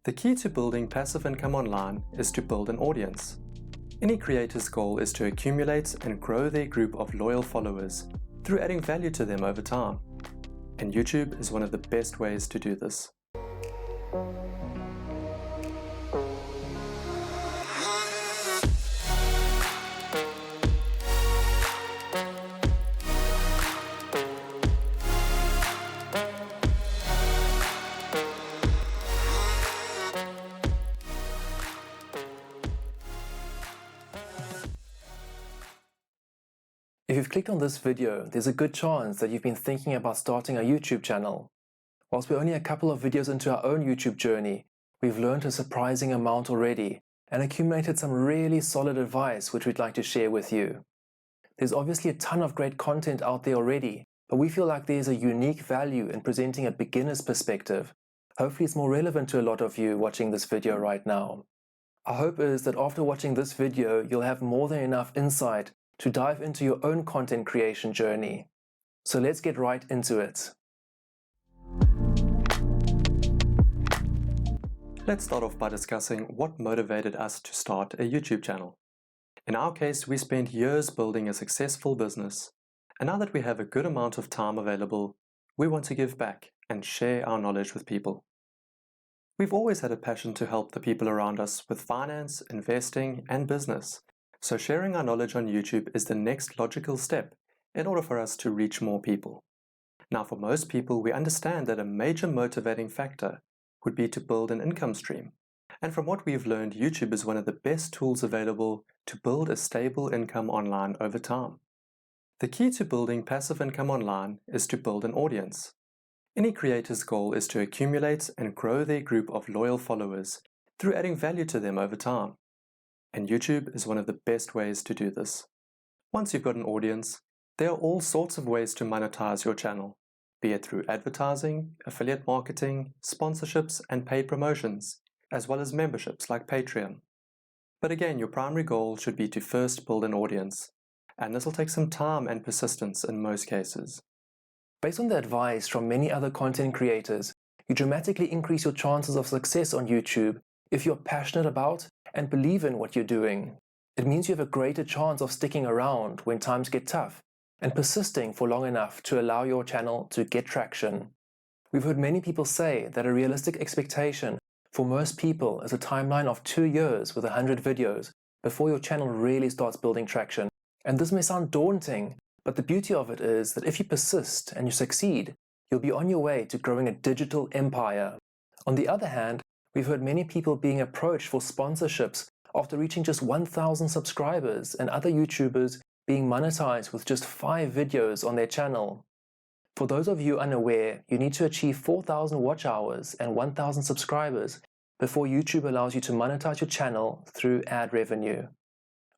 The key to building passive income online is to build an audience. Any creator's goal is to accumulate and grow their group of loyal followers through adding value to them over time. And YouTube is one of the best ways to do this. If you've clicked on this video, there's a good chance that you've been thinking about starting a YouTube channel. Whilst we're only a couple of videos into our own YouTube journey, we've learned a surprising amount already and accumulated some really solid advice which we'd like to share with you. There's obviously a ton of great content out there already, but we feel like there's a unique value in presenting a beginner's perspective. Hopefully it's more relevant to a lot of you watching this video right now. Our hope is that after watching this video, you'll have more than enough insight to dive into your own content creation journey. So let's get right into it. Let's start off by discussing what motivated us to start a YouTube channel. In our case, we spent years building a successful business, and now that we have a good amount of time available, we want to give back and share our knowledge with people. We've always had a passion to help the people around us with finance, investing, and business. So sharing our knowledge on YouTube is the next logical step in order for us to reach more people. Now, for most people, we understand that a major motivating factor would be to build an income stream. And from what we've learned, YouTube is one of the best tools available to build a stable income online over time. The key to building passive income online is to build an audience. Any creator's goal is to accumulate and grow their group of loyal followers through adding value to them over time. And YouTube is one of the best ways to do this. Once you've got an audience, there are all sorts of ways to monetize your channel, be it through advertising, affiliate marketing, sponsorships, and paid promotions, as well as memberships like Patreon. But again, your primary goal should be to first build an audience, and this will take some time and persistence in most cases. Based on the advice from many other content creators, you dramatically increase your chances of success on YouTube if you're passionate about and believe in what you're doing. It means you have a greater chance of sticking around when times get tough and persisting for long enough to allow your channel to get traction. We've heard many people say that a realistic expectation for most people is a timeline of 2 years with 100 videos before your channel really starts building traction. And this may sound daunting, but the beauty of it is that if you persist and you succeed, you'll be on your way to growing a digital empire. On the other hand, we've heard many people being approached for sponsorships after reaching just 1,000 subscribers and other YouTubers being monetized with just 5 videos on their channel. For those of you unaware, you need to achieve 4,000 watch hours and 1,000 subscribers before YouTube allows you to monetize your channel through ad revenue.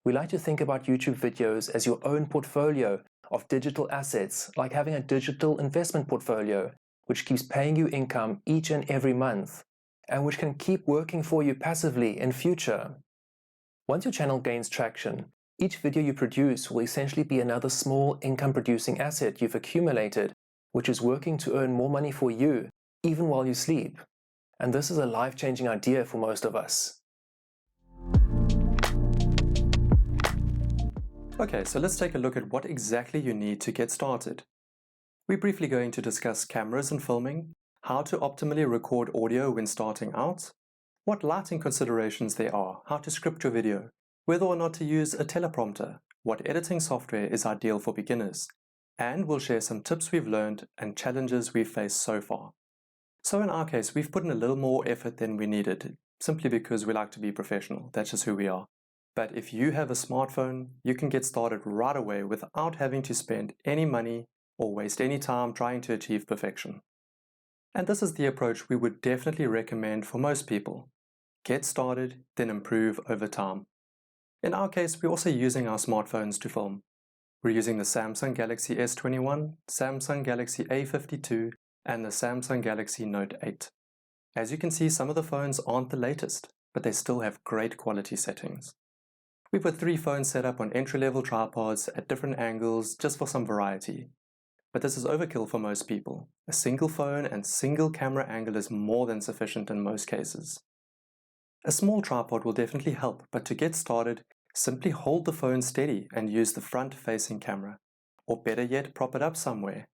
We like to think about YouTube videos as your own portfolio of digital assets, like having a digital investment portfolio, which keeps paying you income each and every month, and which can keep working for you passively in future. Once your channel gains traction, each video you produce will essentially be another small income-producing asset you've accumulated, which is working to earn more money for you, even while you sleep. And this is a life-changing idea for most of us. Okay, so let's take a look at what exactly you need to get started. We're briefly going to discuss cameras and filming, how to optimally record audio when starting out, what lighting considerations there are, how to script your video, whether or not to use a teleprompter, what editing software is ideal for beginners, and we'll share some tips we've learned and challenges we've faced so far. So in our case, we've put in a little more effort than we needed, simply because we like to be professional. That's just who we are. But if you have a smartphone, you can get started right away without having to spend any money or waste any time trying to achieve perfection. And this is the approach we would definitely recommend for most people. Get started, then improve over time. In our case, we're also using our smartphones to film. We're using the Samsung Galaxy S21, Samsung Galaxy A52, and the Samsung Galaxy Note 8. As you can see, some of the phones aren't the latest, but they still have great quality settings. We put 3 phones set up on entry-level tripods at different angles just for some variety. But this is overkill for most people. A single phone and single camera angle is more than sufficient in most cases. A small tripod will definitely help, but to get started, simply hold the phone steady and use the front-facing camera, or better yet, prop it up somewhere.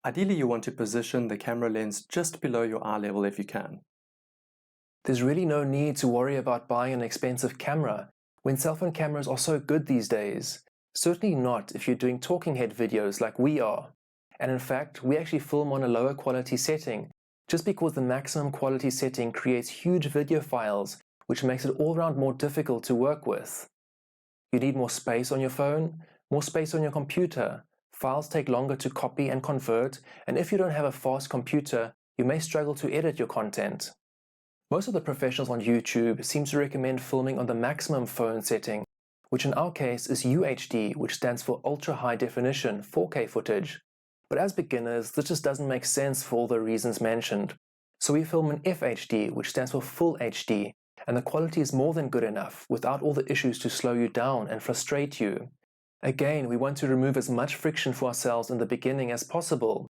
Ideally, you want to position the camera lens just below your eye level if you can. There's really no need to worry about buying an expensive camera when cell phone cameras are so good these days. Certainly not if you're doing talking head videos like we are. And in fact, we actually film on a lower quality setting just because the maximum quality setting creates huge video files, which makes it all around more difficult to work with. You need more space on your phone, more space on your computer. Files take longer to copy and convert, and if you don't have a fast computer, you may struggle to edit your content. Most of the professionals on YouTube seem to recommend filming on the maximum phone setting, which in our case is UHD, which stands for Ultra High Definition 4K footage. But as beginners, this just doesn't make sense for all the reasons mentioned. So we film in FHD, which stands for Full HD, and the quality is more than good enough without all the issues to slow you down and frustrate you. Again, we want to remove as much friction for ourselves in the beginning as possible.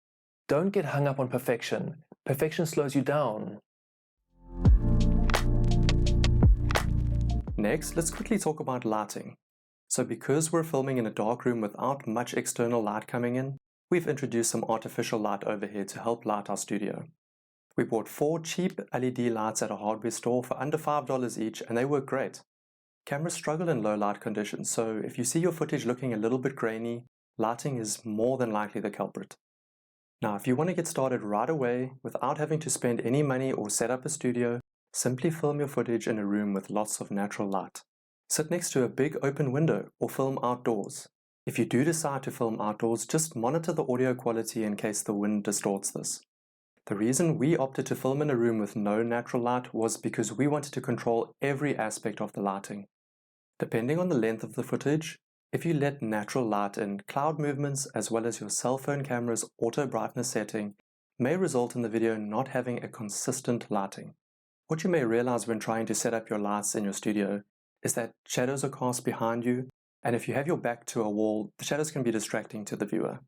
Don't get hung up on perfection. Perfection slows you down. Next, let's quickly talk about lighting. So because we're filming in a dark room without much external light coming in, we've introduced some artificial light over here to help light our studio. We bought 4 cheap LED lights at a hardware store for under $5 each, and they work great. Cameras struggle in low light conditions, so if you see your footage looking a little bit grainy, lighting is more than likely the culprit. Now, if you want to get started right away without having to spend any money or set up a studio, simply film your footage in a room with lots of natural light. Sit next to a big open window or film outdoors. If you do decide to film outdoors, just monitor the audio quality in case the wind distorts this. The reason we opted to film in a room with no natural light was because we wanted to control every aspect of the lighting. Depending on the length of the footage, if you let natural light in, cloud movements as well as your cell phone camera's auto brightness setting may result in the video not having a consistent lighting. What you may realize when trying to set up your lights in your studio is that shadows are cast behind you, and if you have your back to a wall, the shadows can be distracting to the viewer.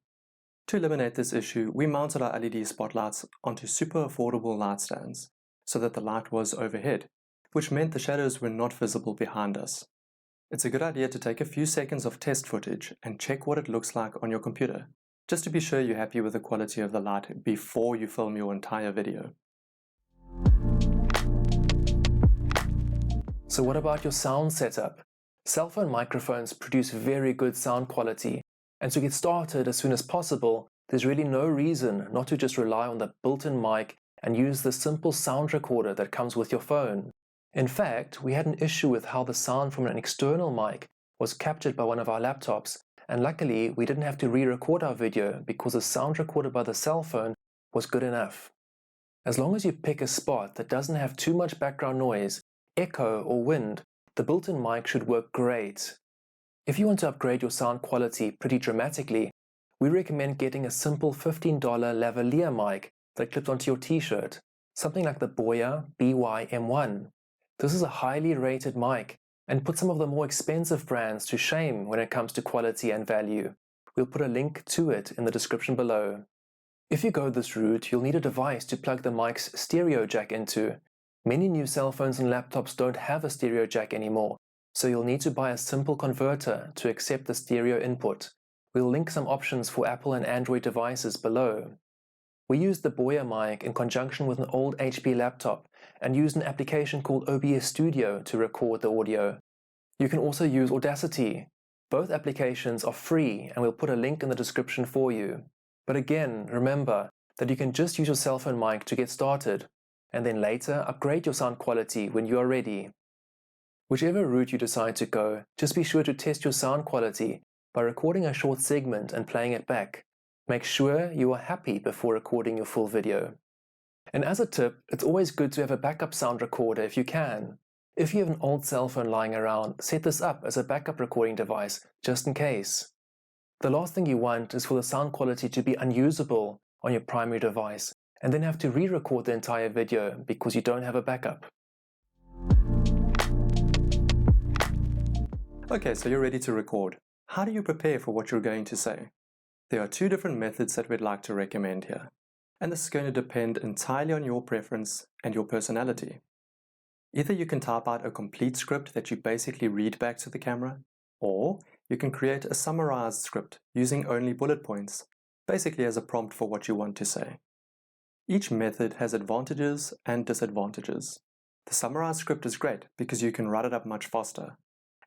To eliminate this issue, we mounted our LED spotlights onto super affordable light stands so that the light was overhead, which meant the shadows were not visible behind us. It's a good idea to take a few seconds of test footage and check what it looks like on your computer, just to be sure you're happy with the quality of the light before you film your entire video. So what about your sound setup? Cell phone microphones produce very good sound quality, and to get started as soon as possible, there's really no reason not to just rely on the built-in mic and use the simple sound recorder that comes with your phone. In fact, we had an issue with how the sound from an external mic was captured by one of our laptops, and luckily we didn't have to re-record our video because the sound recorded by the cell phone was good enough. As long as you pick a spot that doesn't have too much background noise, echo or wind, the built-in mic should work great. If you want to upgrade your sound quality pretty dramatically, we recommend getting a simple $15 lavalier mic that clips onto your t-shirt, something like the Boya BY-M1. This is a highly rated mic and puts some of the more expensive brands to shame when it comes to quality and value. We'll put a link to it in the description below. If you go this route, you'll need a device to plug the mic's stereo jack into. Many new cell phones and laptops don't have a stereo jack anymore, so you'll need to buy a simple converter to accept the stereo input. We'll link some options for Apple and Android devices below. We used the Boya mic in conjunction with an old HP laptop and used an application called OBS Studio to record the audio. You can also use Audacity. Both applications are free and we'll put a link in the description for you. But again, remember that you can just use your cell phone mic to get started, and then later upgrade your sound quality when you are ready. Whichever route you decide to go, just be sure to test your sound quality by recording a short segment and playing it back. Make sure you are happy before recording your full video. And as a tip, it's always good to have a backup sound recorder if you can. If you have an old cell phone lying around, set this up as a backup recording device, just in case. The last thing you want is for the sound quality to be unusable on your primary device, and then have to re-record the entire video because you don't have a backup. Okay, so you're ready to record. How do you prepare for what you're going to say? There are 2 different methods that we'd like to recommend here, and this is going to depend entirely on your preference and your personality. Either you can type out a complete script that you basically read back to the camera, or you can create a summarized script using only bullet points, basically as a prompt for what you want to say. Each method has advantages and disadvantages. The summarized script is great because you can write it up much faster,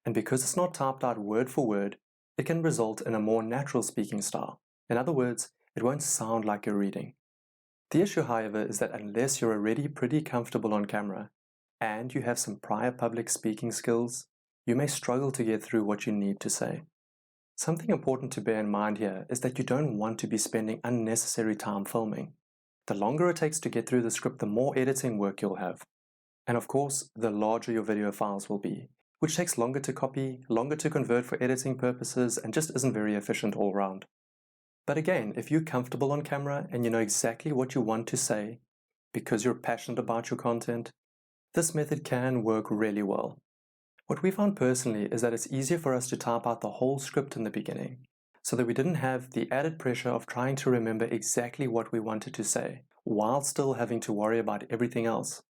and because it's not typed out word for word, it can result in a more natural speaking style. In other words, it won't sound like you're reading. The issue, however, is that unless you're already pretty comfortable on camera, and you have some prior public speaking skills, you may struggle to get through what you need to say. Something important to bear in mind here is that you don't want to be spending unnecessary time filming. The longer it takes to get through the script, the more editing work you'll have. And of course, the larger your video files will be, which takes longer to copy, longer to convert for editing purposes, and just isn't very efficient all round. But again, if you're comfortable on camera and you know exactly what you want to say, because you're passionate about your content, this method can work really well. What we found personally is that it's easier for us to type out the whole script in the beginning, so that we didn't have the added pressure of trying to remember exactly what we wanted to say, while still having to worry about everything else.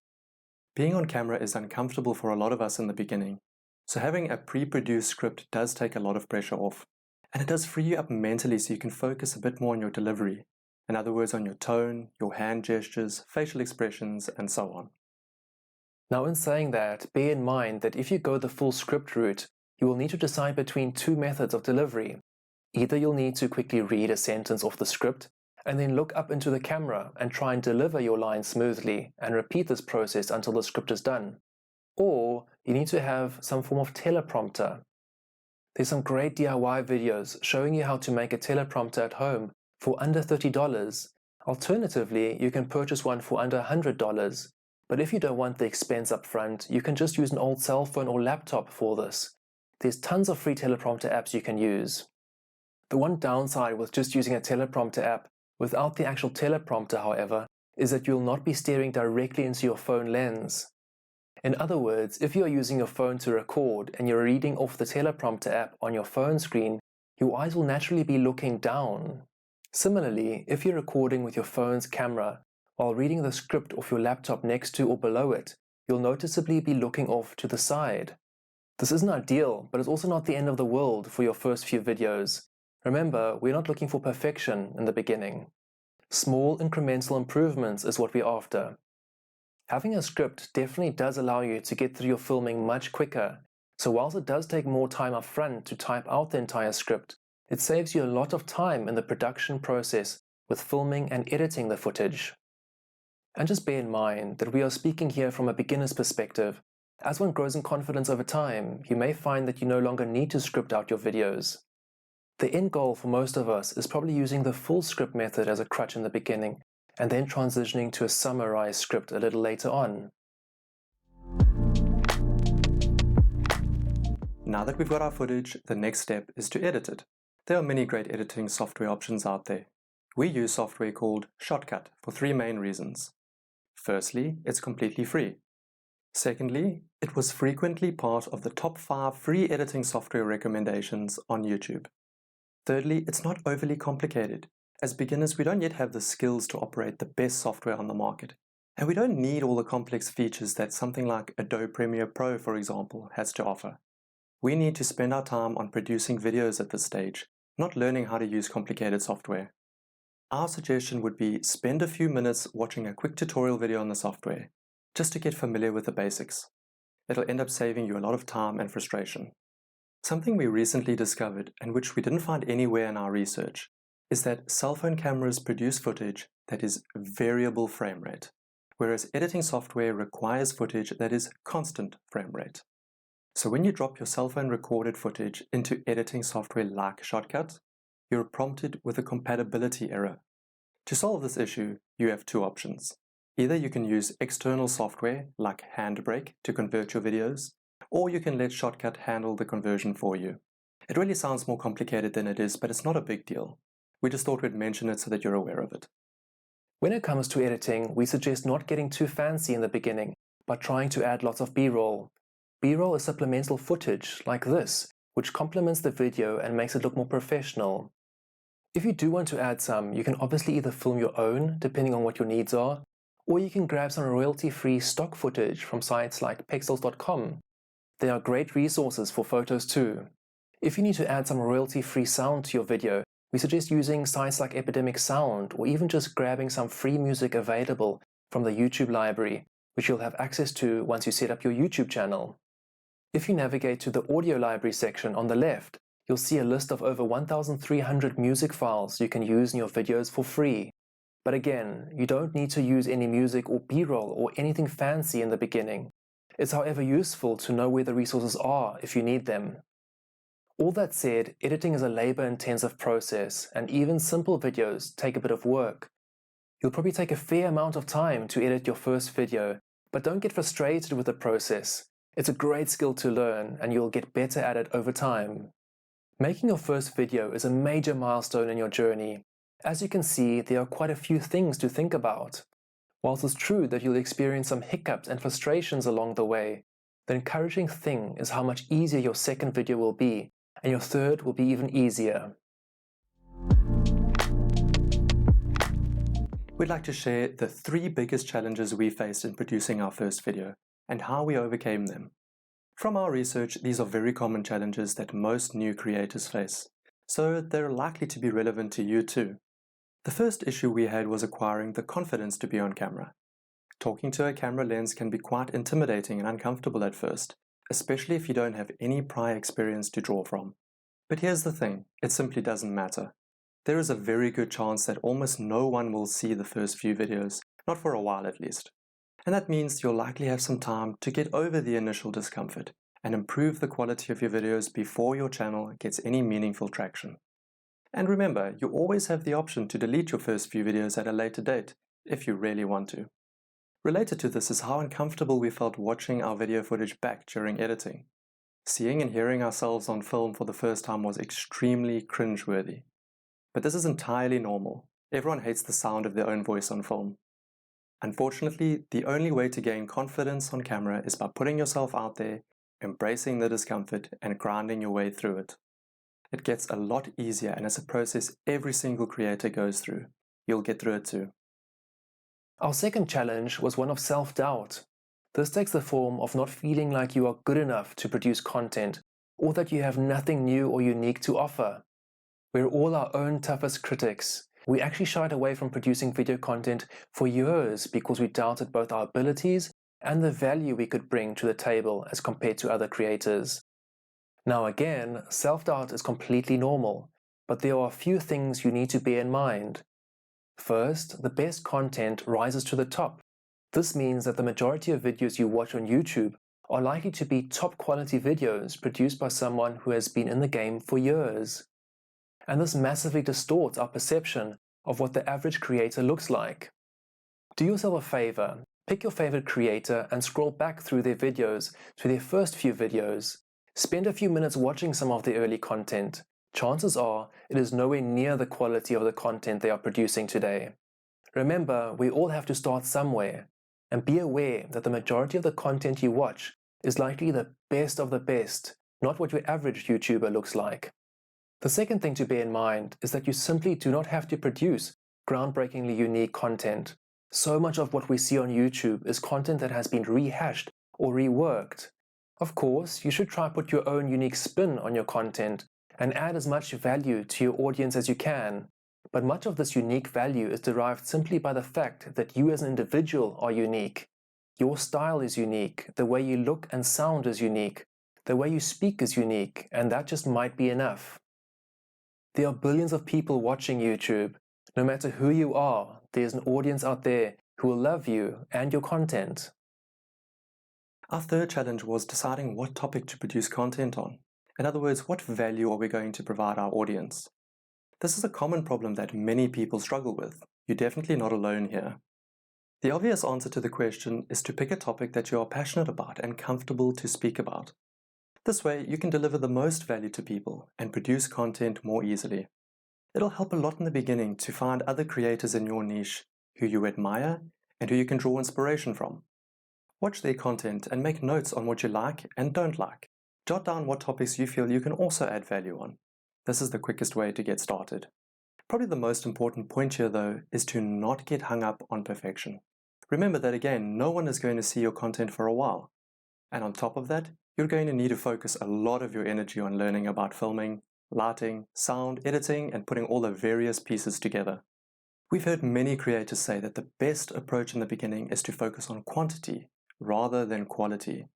Being on camera is uncomfortable for a lot of us in the beginning, so having a pre-produced script does take a lot of pressure off, and it does free you up mentally so you can focus a bit more on your delivery, in other words on your tone, your hand gestures, facial expressions, and so on. Now, in saying that, bear in mind that if you go the full script route, you will need to decide between two methods of delivery. Either you'll need to quickly read a sentence off the script and then look up into the camera and try and deliver your line smoothly and repeat this process until the script is done. Or you need to have some form of teleprompter. There's some great DIY videos showing you how to make a teleprompter at home for under $30. Alternatively, you can purchase one for under $100. But if you don't want the expense up front, you can just use an old cell phone or laptop for this. There's tons of free teleprompter apps you can use. The one downside with just using a teleprompter app without the actual teleprompter, however, is that you'll not be staring directly into your phone lens. In other words, if you are using your phone to record and you're reading off the teleprompter app on your phone screen, your eyes will naturally be looking down. Similarly, if you're recording with your phone's camera, while reading the script off your laptop next to or below it, you'll noticeably be looking off to the side. This isn't ideal, but it's also not the end of the world for your first few videos. Remember, we're not looking for perfection in the beginning. Small incremental improvements is what we're after. Having a script definitely does allow you to get through your filming much quicker, so whilst it does take more time up front to type out the entire script, it saves you a lot of time in the production process with filming and editing the footage. And just bear in mind that we are speaking here from a beginner's perspective. As one grows in confidence over time, you may find that you no longer need to script out your videos. The end goal for most of us is probably using the full script method as a crutch in the beginning, and then transitioning to a summarized script a little later on. Now that we've got our footage, the next step is to edit it. There are many great editing software options out there. We use software called Shotcut for three main reasons. Firstly, it's completely free. Secondly, it was frequently part of the top 5 free editing software recommendations on YouTube. Thirdly, it's not overly complicated. As beginners, we don't yet have the skills to operate the best software on the market. And we don't need all the complex features that something like Adobe Premiere Pro, for example, has to offer. We need to spend our time on producing videos at this stage, not learning how to use complicated software. Our suggestion would be spend a few minutes watching a quick tutorial video on the software, just to get familiar with the basics. It'll end up saving you a lot of time and frustration. Something we recently discovered, and which we didn't find anywhere in our research, is that cell phone cameras produce footage that is variable frame rate, whereas editing software requires footage that is constant frame rate. So when you drop your cell phone recorded footage into editing software like Shotcut, you're prompted with a compatibility error. To solve this issue, you have two options. Either you can use external software like Handbrake to convert your videos, or you can let Shotcut handle the conversion for you. It really sounds more complicated than it is, but it's not a big deal. We just thought we'd mention it so that you're aware of it. When it comes to editing, we suggest not getting too fancy in the beginning, but trying to add lots of B-roll. B-roll is supplemental footage, like this, which complements the video and makes it look more professional. If you do want to add some, you can obviously either film your own, depending on what your needs are, Or you can grab some royalty-free stock footage from sites like pexels.com. They are great resources for photos too. If you need to add some royalty-free sound to your video, we suggest using sites like Epidemic Sound, or even just grabbing some free music available from the YouTube library, which you'll have access to once you set up your YouTube channel. If you navigate to the audio library section on the left, you'll see a list of over 1,300 music files you can use in your videos for free. But again, you don't need to use any music or B-roll or anything fancy in the beginning. It's however useful to know where the resources are if you need them. All that said, editing is a labor-intensive process, and even simple videos take a bit of work. You'll probably take a fair amount of time to edit your first video, but don't get frustrated with the process. It's a great skill to learn, and you'll get better at it over time. Making your first video is a major milestone in your journey. As you can see, there are quite a few things to think about. Whilst it's true that you'll experience some hiccups and frustrations along the way, the encouraging thing is how much easier your second video will be, and your third will be even easier. We'd like to share the 3 biggest challenges we faced in producing our first video, and how we overcame them. From our research, these are very common challenges that most new creators face, so they're likely to be relevant to you too. The first issue we had was acquiring the confidence to be on camera. Talking to a camera lens can be quite intimidating and uncomfortable at first, especially if you don't have any prior experience to draw from. But here's the thing, it simply doesn't matter. There is a very good chance that almost no one will see the first few videos, not for a while at least. And that means you'll likely have some time to get over the initial discomfort and improve the quality of your videos before your channel gets any meaningful traction. And remember, you always have the option to delete your first few videos at a later date, if you really want to. Related to this is how uncomfortable we felt watching our video footage back during editing. Seeing and hearing ourselves on film for the first time was extremely cringeworthy. But this is entirely normal. Everyone hates the sound of their own voice on film. Unfortunately, the only way to gain confidence on camera is by putting yourself out there, embracing the discomfort, and grinding your way through it. It gets a lot easier, and it's a process every single creator goes through. You'll get through it too. Our second challenge was one of self-doubt. This takes the form of not feeling like you are good enough to produce content, or that you have nothing new or unique to offer. We're all our own toughest critics. We actually shied away from producing video content for years because we doubted both our abilities and the value we could bring to the table as compared to other creators. Now again, self-doubt is completely normal, but there are a few things you need to bear in mind. First, the best content rises to the top. This means that the majority of videos you watch on YouTube are likely to be top quality videos produced by someone who has been in the game for years. And this massively distorts our perception of what the average creator looks like. Do yourself a favor, pick your favorite creator and scroll back through their videos to their first few videos. Spend a few minutes watching some of their early content. Chances are it is nowhere near the quality of the content they are producing today. Remember, we all have to start somewhere, and be aware that the majority of the content you watch is likely the best of the best, not what your average YouTuber looks like. The second thing to bear in mind is that you simply do not have to produce groundbreakingly unique content. So much of what we see on YouTube is content that has been rehashed or reworked. Of course, you should try to put your own unique spin on your content and add as much value to your audience as you can. But much of this unique value is derived simply by the fact that you as an individual are unique. Your style is unique, the way you look and sound is unique, the way you speak is unique, and that just might be enough. There are billions of people watching YouTube. No matter who you are, there's an audience out there who will love you and your content. Our third challenge was deciding what topic to produce content on. In other words, what value are we going to provide our audience? This is a common problem that many people struggle with. You're definitely not alone here. The obvious answer to the question is to pick a topic that you are passionate about and comfortable to speak about. This way, you can deliver the most value to people and produce content more easily. It'll help a lot in the beginning to find other creators in your niche who you admire and who you can draw inspiration from. Watch their content and make notes on what you like and don't like. Jot down what topics you feel you can also add value on. This is the quickest way to get started. Probably the most important point here though is to not get hung up on perfection. Remember that again, no one is going to see your content for a while. And on top of that, you're going to need to focus a lot of your energy on learning about filming, lighting, sound, editing, and putting all the various pieces together. We've heard many creators say that the best approach in the beginning is to focus on quantity rather than quality.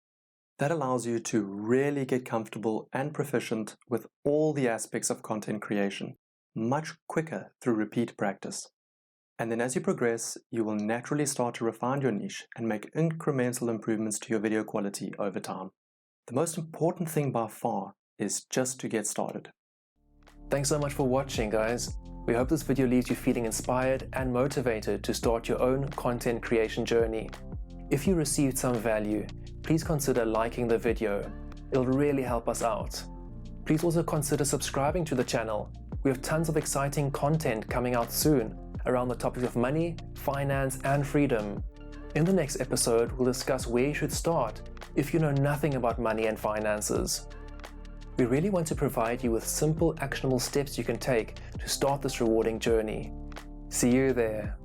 That allows you to really get comfortable and proficient with all the aspects of content creation much quicker through repeat practice. And then as you progress, you will naturally start to refine your niche and make incremental improvements to your video quality over time. The most important thing by far is just to get started. Thanks so much for watching, guys. We hope this video leaves you feeling inspired and motivated to start your own content creation journey. If you received some value, please consider liking the video. It'll really help us out. Please also consider subscribing to the channel. We have tons of exciting content coming out soon around the topics of money, finance, and freedom. In the next episode, we'll discuss where you should start if you know nothing about money and finances. We really want to provide you with simple, actionable steps you can take to start this rewarding journey. See you there.